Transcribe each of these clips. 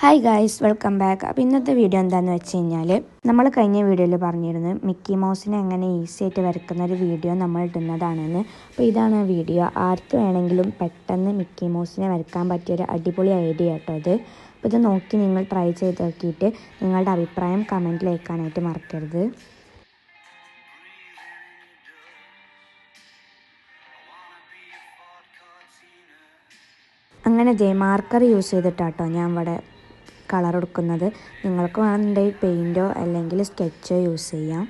Hi guys, welcome back. അപ്പോൾ ഇന്നത്തെ video എന്താണെന്ന് വെച്ച് കഴിഞ്ഞാൽ നമ്മൾ കഴിഞ്ഞ വീഡിയോയിൽ പറഞ്ഞിരുന്നു മിക്കി മൗസിനെ എങ്ങനെ ഈസി ആയിട്ട് വരയ്ക്കുന്ന ഒരു വീഡിയോ നമ്മൾ ഇടുന്നതാണെന്ന്. അപ്പോൾ ഇതാണ് വീഡിയോ. ആർക്ക് വേണമെങ്കിലും പെട്ടെന്ന് മിക്കി മൗസിനെ വരയ്ക്കാൻ പറ്റിയൊരു അടിപൊളി ഐഡിയ കേട്ടോ ഇത്. അപ്പോൾ ഇത് നോക്കി നിങ്ങൾ ട്രൈ ചെയ്ത് നോക്കിയിട്ട് നിങ്ങളുടെ അഭിപ്രായം കമൻറ്റിൽ അയക്കാനായിട്ട് മറക്കരുത്. അങ്ങനെ മാർക്കർ യൂസ് ചെയ്തിട്ടാട്ടോ ഞാൻ ഇവിടെ കളർ കൊടുക്കുന്നത്. നിങ്ങൾക്ക് വേണമെന്നുണ്ടെങ്കിൽ പെയിൻറ്റോ അല്ലെങ്കിൽ സ്കെച്ചോ യൂസ് ചെയ്യാം.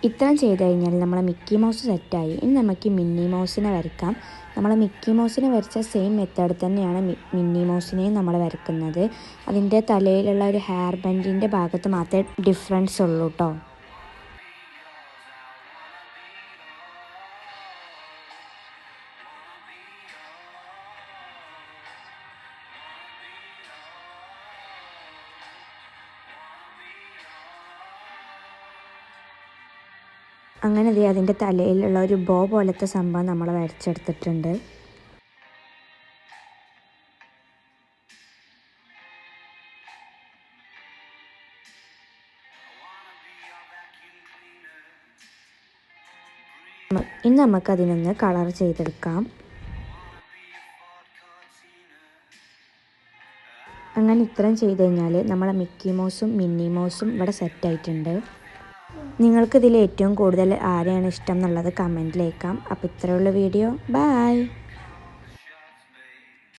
ഇത്രയും ചെയ്ത് കഴിഞ്ഞാൽ നമ്മളെ മിക്കി മൗസ് സെറ്റായി. ഇനി നമുക്ക് മിന്നി മൗസിനെ വരയ്ക്കാം. നമ്മൾ മിക്കി മൗസിനെ വരച്ച സെയിം മെത്തേഡ് തന്നെയാണ് മിന്നി മൗസിനെയും നമ്മൾ വരയ്ക്കുന്നത്. അതിൻ്റെ തലയിലുള്ള ഒരു ഹെയർ ബാൻഡിൻ്റെ ഭാഗത്ത് മാത്രമേ ഡിഫറൻസ് ഉള്ളൂ കേട്ടോ. അങ്ങനെ അതിൻ്റെ തലയിലുള്ള ഒരു ബോ പോലത്തെ സംഭവം നമ്മൾ വരച്ചെടുത്തിട്ടുണ്ട്. ഇനി നമുക്കതിനൊന്ന് കളർ ചെയ്തെടുക്കാം. അങ്ങനെ ഇത്രയും ചെയ്ത് കഴിഞ്ഞാൽ നമ്മളെ മിക്കി മൗസും മിന്നി മൗസും ഇവിടെ സെറ്റായിട്ടുണ്ട്. നിങ്ങൾക്കിതിൽ ഏറ്റവും കൂടുതൽ ആരെയാണ് ഇഷ്ടം എന്നുള്ളത് കമൻറ്റിലേക്കാം. അപ്പോൾ ഇത്രയുള്ള വീഡിയോ. ബൈ.